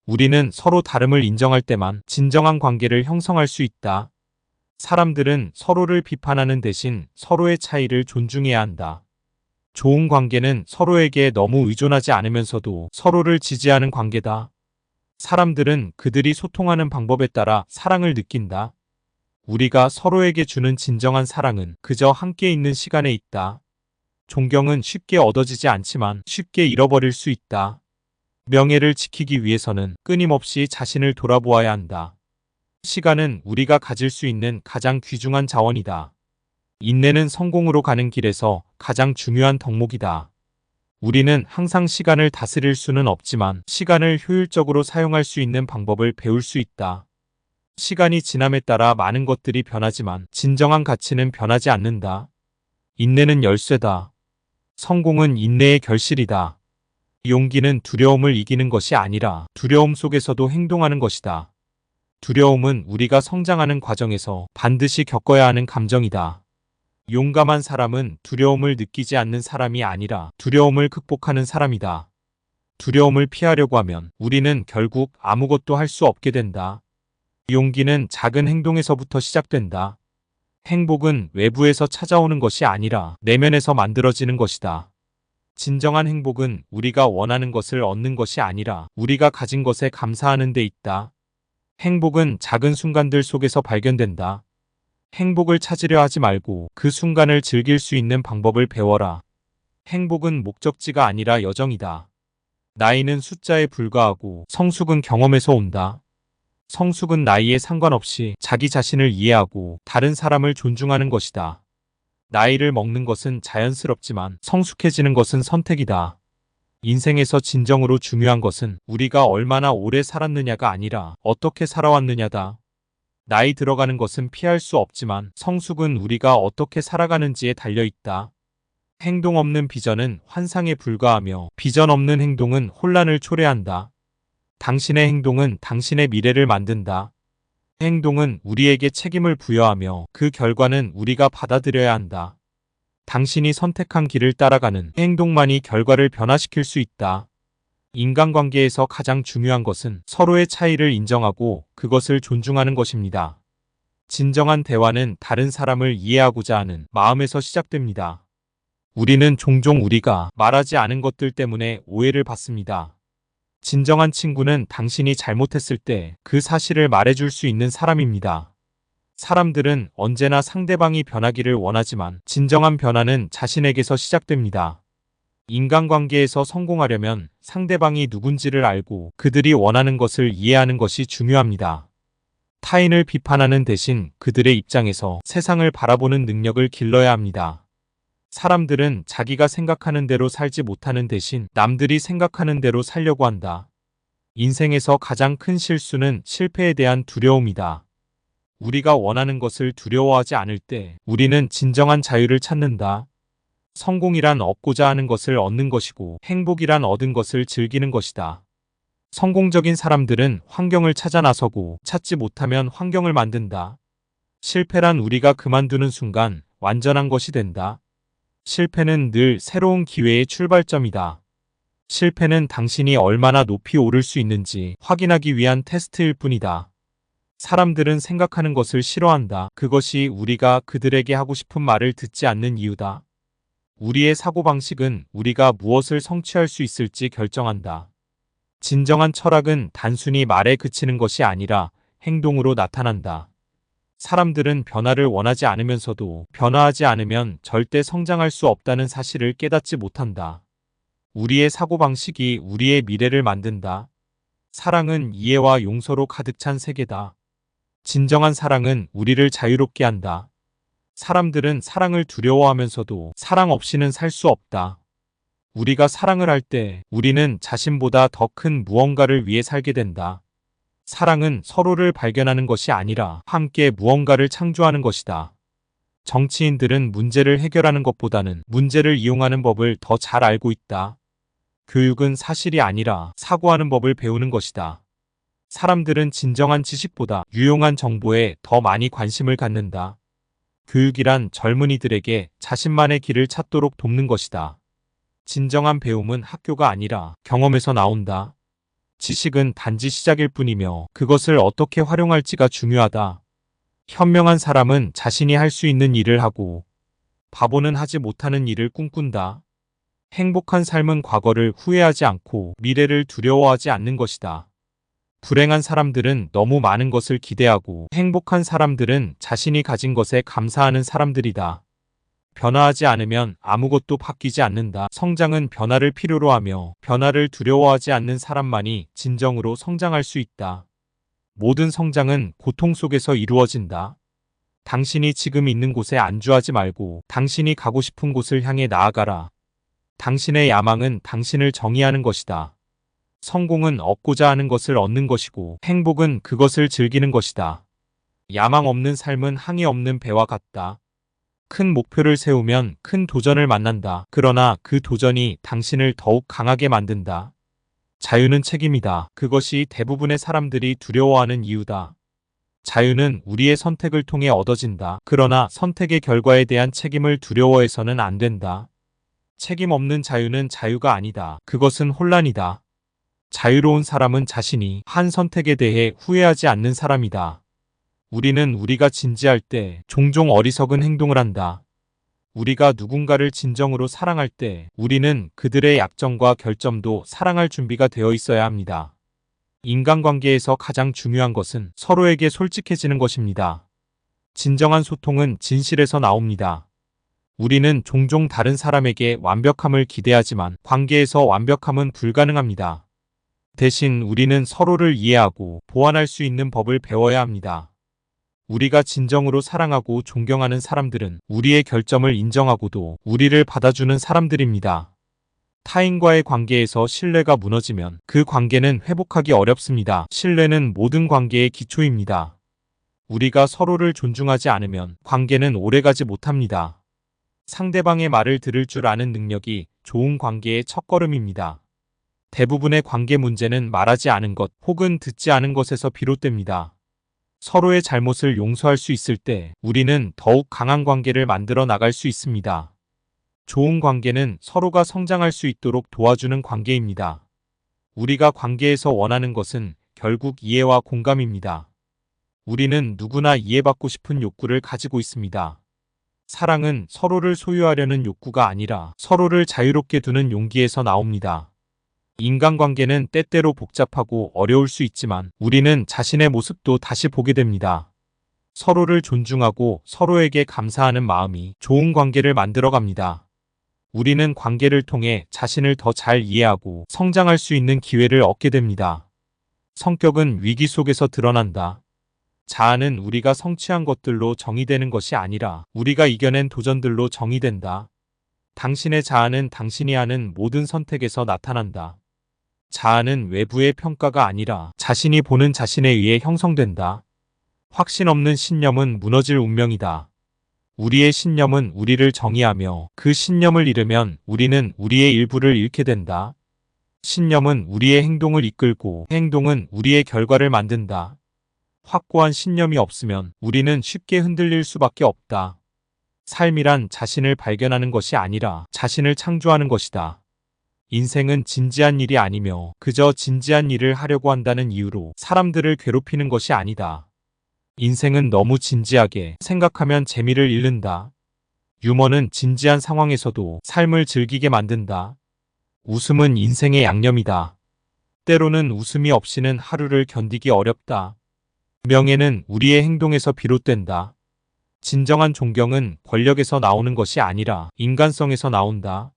우리는 서로 다름을 인정할 때만 진정한 관계를 형성할 수 있다. 사람들은 서로를 비판하는 대신 서로의 차이를 존중해야 한다. 좋은 관계는 서로에게 너무 의존하지 않으면서도 서로를 지지하는 관계다. 사람들은 그들이 소통하는 방법에 따라 사랑을 느낀다. 우리가 서로에게 주는 진정한 사랑은 그저 함께 있는 시간에 있다. 존경은 쉽게 얻어지지 않지만 쉽게 잃어버릴 수 있다. 명예를 지키기 위해서는 끊임없이 자신을 돌아보아야 한다. 시간은 우리가 가질 수 있는 가장 귀중한 자원이다. 인내는 성공으로 가는 길에서 가장 중요한 덕목이다. 우리는 항상 시간을 다스릴 수는 없지만 시간을 효율적으로 사용할 수 있는 방법을 배울 수 있다. 시간이 지남에 따라 많은 것들이 변하지만 진정한 가치는 변하지 않는다. 인내는 열쇠다. 성공은 인내의 결실이다. 용기는 두려움을 이기는 것이 아니라 두려움 속에서도 행동하는 것이다. 두려움은 우리가 성장하는 과정에서 반드시 겪어야 하는 감정이다. 용감한 사람은 두려움을 느끼지 않는 사람이 아니라 두려움을 극복하는 사람이다. 두려움을 피하려고 하면 우리는 결국 아무것도 할 수 없게 된다. 용기는 작은 행동에서부터 시작된다. 행복은 외부에서 찾아오는 것이 아니라 내면에서 만들어지는 것이다. 진정한 행복은 우리가 원하는 것을 얻는 것이 아니라 우리가 가진 것에 감사하는 데 있다. 행복은 작은 순간들 속에서 발견된다. 행복을 찾으려 하지 말고 그 순간을 즐길 수 있는 방법을 배워라. 행복은 목적지가 아니라 여정이다. 나이는 숫자에 불과하고 성숙은 경험에서 온다. 성숙은 나이에 상관없이 자기 자신을 이해하고 다른 사람을 존중하는 것이다. 나이를 먹는 것은 자연스럽지만 성숙해지는 것은 선택이다. 인생에서 진정으로 중요한 것은 우리가 얼마나 오래 살았느냐가 아니라 어떻게 살아왔느냐다. 나이 들어가는 것은 피할 수 없지만 성숙은 우리가 어떻게 살아가는지에 달려있다. 행동 없는 비전은 환상에 불과하며 비전 없는 행동은 혼란을 초래한다. 당신의 행동은 당신의 미래를 만든다. 행동은 우리에게 책임을 부여하며 그 결과는 우리가 받아들여야 한다. 당신이 선택한 길을 따라가는 행동만이 결과를 변화시킬 수 있다. 인간관계에서 가장 중요한 것은 서로의 차이를 인정하고 그것을 존중하는 것입니다. 진정한 대화는 다른 사람을 이해하고자 하는 마음에서 시작됩니다. 우리는 종종 우리가 말하지 않은 것들 때문에 오해를 받습니다. 진정한 친구는 당신이 잘못했을 때 그 사실을 말해줄 수 있는 사람입니다. 사람들은 언제나 상대방이 변하기를 원하지만 진정한 변화는 자신에게서 시작됩니다. 인간관계에서 성공하려면 상대방이 누군지를 알고 그들이 원하는 것을 이해하는 것이 중요합니다. 타인을 비판하는 대신 그들의 입장에서 세상을 바라보는 능력을 길러야 합니다. 사람들은 자기가 생각하는 대로 살지 못하는 대신 남들이 생각하는 대로 살려고 한다. 인생에서 가장 큰 실수는 실패에 대한 두려움이다. 우리가 원하는 것을 두려워하지 않을 때 우리는 진정한 자유를 찾는다. 성공이란 얻고자 하는 것을 얻는 것이고 행복이란 얻은 것을 즐기는 것이다. 성공적인 사람들은 환경을 찾아 나서고 찾지 못하면 환경을 만든다. 실패란 우리가 그만두는 순간 완전한 것이 된다. 실패는 늘 새로운 기회의 출발점이다. 실패는 당신이 얼마나 높이 오를 수 있는지 확인하기 위한 테스트일 뿐이다. 사람들은 생각하는 것을 싫어한다. 그것이 우리가 그들에게 하고 싶은 말을 듣지 않는 이유다. 우리의 사고방식은 우리가 무엇을 성취할 수 있을지 결정한다. 진정한 철학은 단순히 말에 그치는 것이 아니라 행동으로 나타난다. 사람들은 변화를 원하지 않으면서도 변화하지 않으면 절대 성장할 수 없다는 사실을 깨닫지 못한다. 우리의 사고방식이 우리의 미래를 만든다. 사랑은 이해와 용서로 가득 찬 세계다. 진정한 사랑은 우리를 자유롭게 한다. 사람들은 사랑을 두려워하면서도 사랑 없이는 살 수 없다. 우리가 사랑을 할 때 우리는 자신보다 더 큰 무언가를 위해 살게 된다. 사랑은 서로를 발견하는 것이 아니라 함께 무언가를 창조하는 것이다. 정치인들은 문제를 해결하는 것보다는 문제를 이용하는 법을 더 잘 알고 있다. 교육은 사실이 아니라 사고하는 법을 배우는 것이다. 사람들은 진정한 지식보다 유용한 정보에 더 많이 관심을 갖는다. 교육이란 젊은이들에게 자신만의 길을 찾도록 돕는 것이다. 진정한 배움은 학교가 아니라 경험에서 나온다. 지식은 단지 시작일 뿐이며 그것을 어떻게 활용할지가 중요하다. 현명한 사람은 자신이 할 수 있는 일을 하고 바보는 하지 못하는 일을 꿈꾼다. 행복한 삶은 과거를 후회하지 않고 미래를 두려워하지 않는 것이다. 불행한 사람들은 너무 많은 것을 기대하고 행복한 사람들은 자신이 가진 것에 감사하는 사람들이다. 변화하지 않으면 아무것도 바뀌지 않는다. 성장은 변화를 필요로 하며 변화를 두려워하지 않는 사람만이 진정으로 성장할 수 있다. 모든 성장은 고통 속에서 이루어진다. 당신이 지금 있는 곳에 안주하지 말고 당신이 가고 싶은 곳을 향해 나아가라. 당신의 야망은 당신을 정의하는 것이다. 성공은 얻고자 하는 것을 얻는 것이고 행복은 그것을 즐기는 것이다. 야망 없는 삶은 항해 없는 배와 같다. 큰 목표를 세우면 큰 도전을 만난다. 그러나 그 도전이 당신을 더욱 강하게 만든다. 자유는 책임이다. 그것이 대부분의 사람들이 두려워하는 이유다. 자유는 우리의 선택을 통해 얻어진다. 그러나 선택의 결과에 대한 책임을 두려워해서는 안 된다. 책임 없는 자유는 자유가 아니다. 그것은 혼란이다. 자유로운 사람은 자신이 한 선택에 대해 후회하지 않는 사람이다. 우리는 우리가 진지할 때 종종 어리석은 행동을 한다. 우리가 누군가를 진정으로 사랑할 때 우리는 그들의 약점과 결점도 사랑할 준비가 되어 있어야 합니다. 인간관계에서 가장 중요한 것은 서로에게 솔직해지는 것입니다. 진정한 소통은 진실에서 나옵니다. 우리는 종종 다른 사람에게 완벽함을 기대하지만 관계에서 완벽함은 불가능합니다. 대신 우리는 서로를 이해하고 보완할 수 있는 법을 배워야 합니다. 우리가 진정으로 사랑하고 존경하는 사람들은 우리의 결점을 인정하고도 우리를 받아주는 사람들입니다. 타인과의 관계에서 신뢰가 무너지면 그 관계는 회복하기 어렵습니다. 신뢰는 모든 관계의 기초입니다. 우리가 서로를 존중하지 않으면 관계는 오래가지 못합니다. 상대방의 말을 들을 줄 아는 능력이 좋은 관계의 첫걸음입니다. 대부분의 관계 문제는 말하지 않은 것 혹은 듣지 않은 것에서 비롯됩니다. 서로의 잘못을 용서할 수 있을 때 우리는 더욱 강한 관계를 만들어 나갈 수 있습니다. 좋은 관계는 서로가 성장할 수 있도록 도와주는 관계입니다. 우리가 관계에서 원하는 것은 결국 이해와 공감입니다. 우리는 누구나 이해받고 싶은 욕구를 가지고 있습니다. 사랑은 서로를 소유하려는 욕구가 아니라 서로를 자유롭게 두는 용기에서 나옵니다. 인간관계는 때때로 복잡하고 어려울 수 있지만 우리는 자신의 모습도 다시 보게 됩니다. 서로를 존중하고 서로에게 감사하는 마음이 좋은 관계를 만들어갑니다. 우리는 관계를 통해 자신을 더 잘 이해하고 성장할 수 있는 기회를 얻게 됩니다. 성격은 위기 속에서 드러난다. 자아는 우리가 성취한 것들로 정의되는 것이 아니라 우리가 이겨낸 도전들로 정의된다. 당신의 자아는 당신이 하는 모든 선택에서 나타난다. 자아는 외부의 평가가 아니라 자신이 보는 자신에 의해 형성된다. 확신 없는 신념은 무너질 운명이다. 우리의 신념은 우리를 정의하며 그 신념을 잃으면 우리는 우리의 일부를 잃게 된다. 신념은 우리의 행동을 이끌고 행동은 우리의 결과를 만든다. 확고한 신념이 없으면 우리는 쉽게 흔들릴 수밖에 없다. 삶이란 자신을 발견하는 것이 아니라 자신을 창조하는 것이다. 인생은 진지한 일이 아니며 그저 진지한 일을 하려고 한다는 이유로 사람들을 괴롭히는 것이 아니다. 인생은 너무 진지하게 생각하면 재미를 잃는다. 유머는 진지한 상황에서도 삶을 즐기게 만든다. 웃음은 인생의 양념이다. 때로는 웃음이 없이는 하루를 견디기 어렵다. 명예는 우리의 행동에서 비롯된다. 진정한 존경은 권력에서 나오는 것이 아니라 인간성에서 나온다.